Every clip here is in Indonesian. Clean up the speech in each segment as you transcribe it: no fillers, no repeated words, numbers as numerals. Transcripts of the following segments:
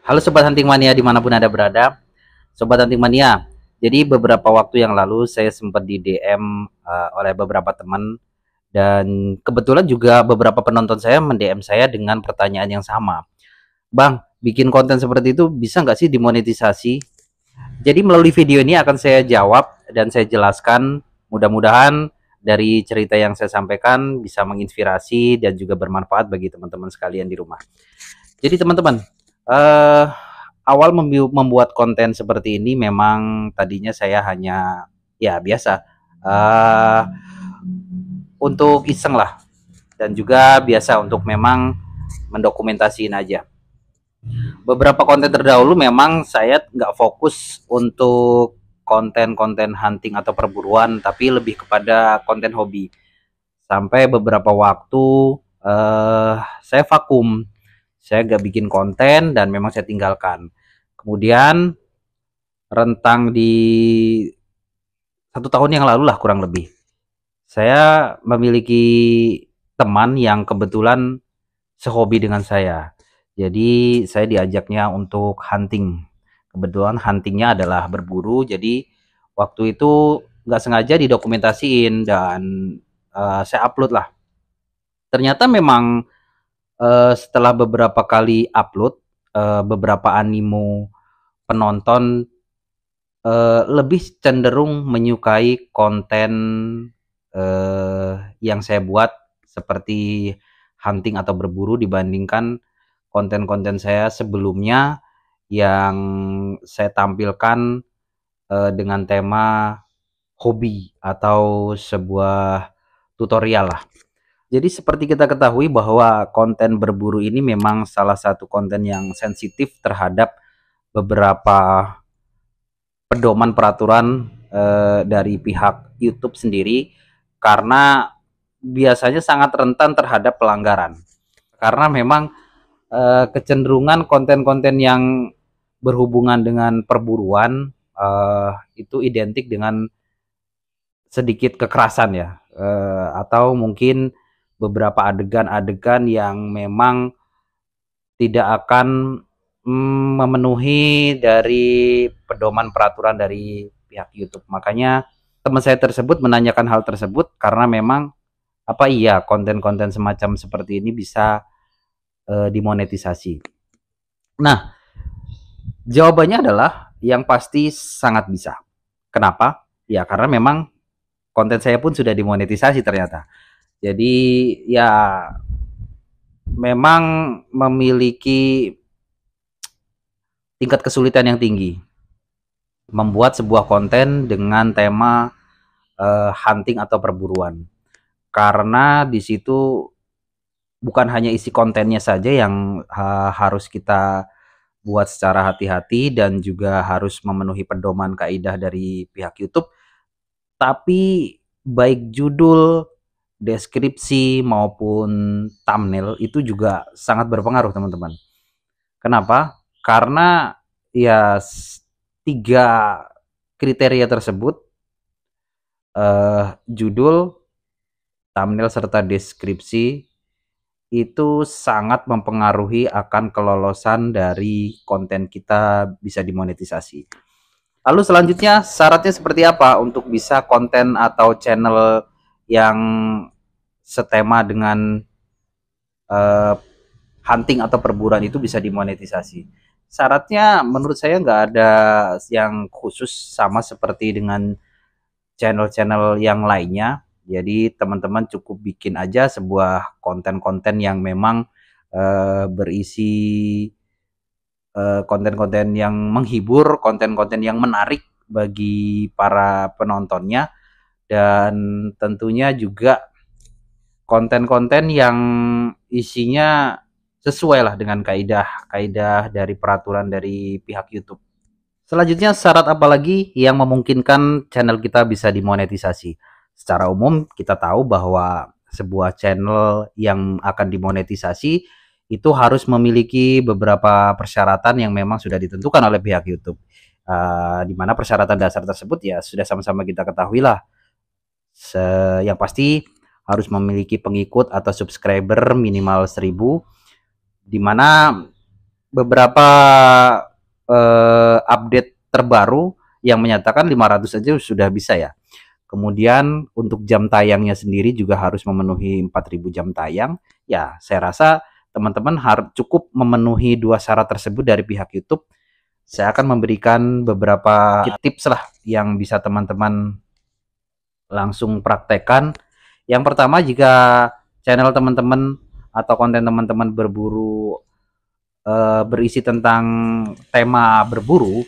Halo Sobat Hunting Mania dimanapun Anda berada. Sobat Hunting Mania, jadi beberapa waktu yang lalu saya sempat di DM oleh beberapa teman. Dan kebetulan juga beberapa penonton saya men-DM saya dengan pertanyaan yang sama. Bang, bikin konten seperti itu bisa nggak sih dimonetisasi? Jadi melalui video ini akan saya jawab dan saya jelaskan. Mudah-mudahan dari cerita yang saya sampaikan bisa menginspirasi dan juga bermanfaat bagi teman-teman sekalian di rumah. Jadi teman-teman, eh awal membuat konten seperti ini memang tadinya saya hanya ya biasa untuk iseng lah, dan juga biasa untuk memang mendokumentasiin aja. Beberapa konten terdahulu memang saya nggak fokus untuk konten-konten hunting atau perburuan, tapi lebih kepada konten hobi. Sampai beberapa waktu saya vakum, saya nggak bikin konten dan memang saya tinggalkan. Kemudian rentang di 1 tahun yang lalu lah kurang lebih, saya memiliki teman yang kebetulan sehobi dengan saya. Jadi saya diajaknya untuk hunting. Kebetulan huntingnya adalah berburu. Jadi waktu itu nggak sengaja didokumentasiin dan saya upload lah. Ternyata memang setelah beberapa kali upload, beberapa animo penonton lebih cenderung menyukai konten yang saya buat seperti hunting atau berburu dibandingkan konten-konten saya sebelumnya yang saya tampilkan dengan tema hobi atau sebuah tutorial lah. Jadi seperti kita ketahui bahwa konten berburu ini memang salah satu konten yang sensitif terhadap beberapa pedoman peraturan dari pihak YouTube sendiri, karena biasanya sangat rentan terhadap pelanggaran. Karena memang kecenderungan konten-konten yang berhubungan dengan perburuan itu identik dengan sedikit kekerasan ya, atau mungkin beberapa adegan-adegan yang memang tidak akan memenuhi dari pedoman peraturan dari pihak YouTube. Makanya teman saya tersebut menanyakan hal tersebut karena memang apa iya konten-konten semacam seperti ini bisa dimonetisasi. Nah, jawabannya adalah yang pasti sangat bisa. Kenapa? Ya karena memang konten saya pun sudah dimonetisasi ternyata. Jadi ya memang memiliki tingkat kesulitan yang tinggi membuat sebuah konten dengan tema hunting atau perburuan. Karena di situ bukan hanya isi kontennya saja yang harus kita buat secara hati-hati dan juga harus memenuhi pedoman kaidah dari pihak YouTube, tapi baik judul, deskripsi maupun thumbnail itu juga sangat berpengaruh teman-teman. Kenapa? Karena ya tiga kriteria tersebut, judul, thumbnail serta deskripsi, itu sangat mempengaruhi akan kelolosan dari konten kita bisa dimonetisasi. Lalu selanjutnya syaratnya seperti apa untuk bisa konten atau channel yang setema dengan uh, hunting atau perburuan itu bisa dimonetisasi? Syaratnya menurut saya nggak ada yang khusus, sama seperti dengan channel-channel yang lainnya. Jadi teman-teman cukup bikin aja sebuah konten-konten yang memang berisi konten-konten yang menghibur, konten-konten yang menarik bagi para penontonnya, dan tentunya juga konten-konten yang isinya sesuai lah dengan kaidah-kaidah dari peraturan dari pihak YouTube. Selanjutnya, syarat apa lagi yang memungkinkan channel kita bisa dimonetisasi? Secara umum, kita tahu bahwa sebuah channel yang akan dimonetisasi itu harus memiliki beberapa persyaratan yang memang sudah ditentukan oleh pihak YouTube. Di mana persyaratan dasar tersebut ya sudah sama-sama kita ketahui lah. Yang pasti harus memiliki pengikut atau subscriber minimal 1000, di mana beberapa update terbaru yang menyatakan 500 aja sudah bisa ya. Kemudian untuk jam tayangnya sendiri juga harus memenuhi 4.000 jam tayang. Ya, saya rasa teman-teman harus cukup memenuhi dua syarat tersebut dari pihak YouTube. Saya akan memberikan beberapa tips lah yang bisa teman-teman langsung praktekkan. Yang pertama, jika channel teman-teman atau konten teman-teman berburu berisi tentang tema berburu,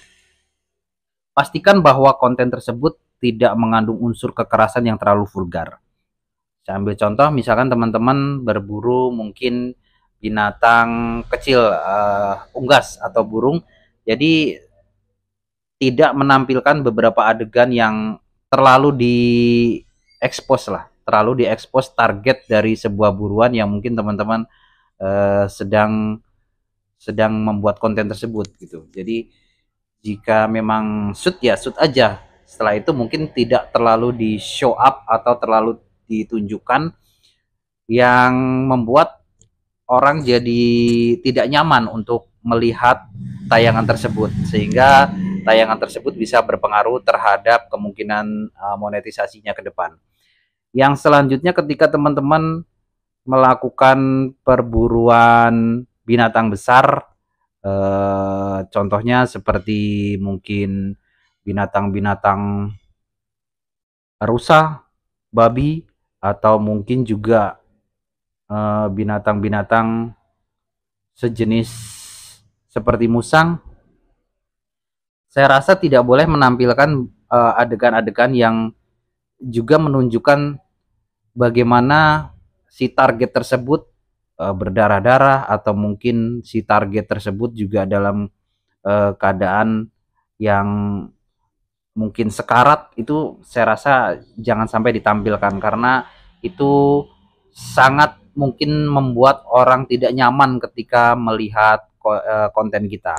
pastikan bahwa konten tersebut tidak mengandung unsur kekerasan yang terlalu vulgar. Saya ambil contoh, misalkan teman-teman berburu mungkin binatang kecil, unggas atau burung, jadi tidak menampilkan beberapa adegan yang terlalu diekspos lah, terlalu diekspos target dari sebuah buruan yang mungkin teman-teman sedang membuat konten tersebut gitu. Jadi jika memang shoot ya shoot aja. Setelah itu mungkin tidak terlalu di show up atau terlalu ditunjukkan yang membuat orang jadi tidak nyaman untuk melihat tayangan tersebut, sehingga tayangan tersebut bisa berpengaruh terhadap kemungkinan monetisasinya ke depan. Yang selanjutnya, ketika teman-teman melakukan perburuan binatang besar, contohnya seperti mungkin binatang-binatang rusa, babi, atau mungkin juga binatang-binatang sejenis seperti musang, saya rasa tidak boleh menampilkan adegan-adegan yang juga menunjukkan bagaimana si target tersebut berdarah-darah, atau mungkin si target tersebut juga dalam keadaan yang mungkin sekarat. Itu saya rasa jangan sampai ditampilkan, karena itu sangat mungkin membuat orang tidak nyaman ketika melihat konten kita.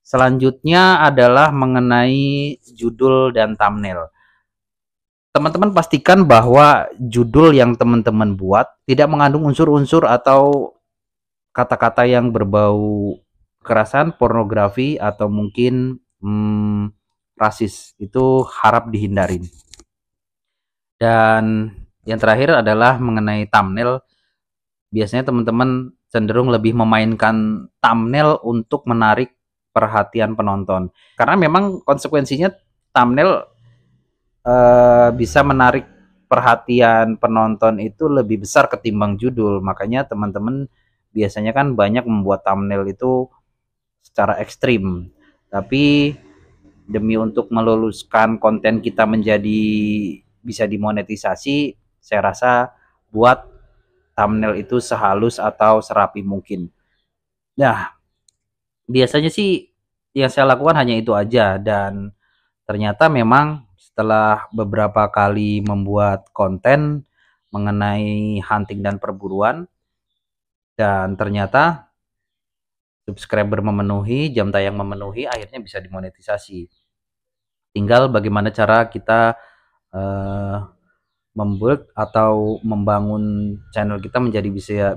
Selanjutnya adalah mengenai judul dan thumbnail. Teman-teman pastikan bahwa judul yang teman-teman buat tidak mengandung unsur-unsur atau kata-kata yang berbau kekerasan, pornografi, atau mungkin rasis. Itu harap dihindarin. Dan yang terakhir adalah mengenai thumbnail. Biasanya teman-teman cenderung lebih memainkan thumbnail untuk menarik perhatian penonton, karena memang konsekuensinya thumbnail bisa menarik perhatian penonton itu lebih besar ketimbang judul. Makanya teman-teman biasanya kan banyak membuat thumbnail itu secara ekstrim, tapi demi untuk meluluskan konten kita menjadi bisa dimonetisasi, saya rasa buat thumbnail itu sehalus atau serapi mungkin. Nah, biasanya sih yang saya lakukan hanya itu aja, dan ternyata memang setelah beberapa kali membuat konten mengenai hunting dan perburuan, dan ternyata subscriber memenuhi, jam tayang memenuhi, akhirnya bisa dimonetisasi. Tinggal bagaimana cara kita membuat atau membangun channel kita menjadi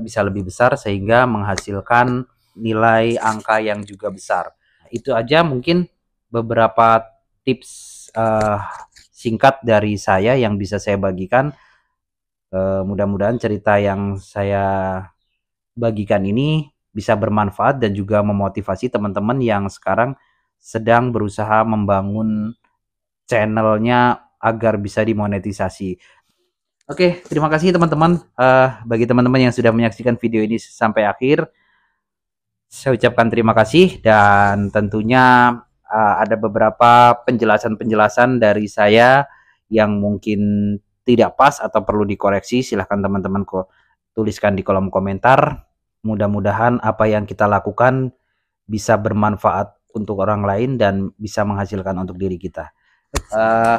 bisa lebih besar, sehingga menghasilkan nilai angka yang juga besar. Itu aja mungkin beberapa tips singkat dari saya yang bisa saya bagikan. Mudah-mudahan cerita yang saya bagikan ini bisa bermanfaat dan juga memotivasi teman-teman yang sekarang sedang berusaha membangun channelnya agar bisa dimonetisasi. Oke, terima kasih teman-teman. Bagi teman-teman yang sudah menyaksikan video ini sampai akhir, saya ucapkan terima kasih, dan tentunya ada beberapa penjelasan-penjelasan dari saya yang mungkin tidak pas atau perlu dikoreksi. Silahkan teman-teman tuliskan di kolom komentar. Mudah-mudahan apa yang kita lakukan bisa bermanfaat untuk orang lain dan bisa menghasilkan untuk diri kita.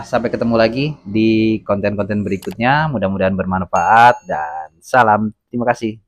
Sampai ketemu lagi di konten-konten berikutnya. Mudah-mudahan bermanfaat, dan salam. Terima kasih.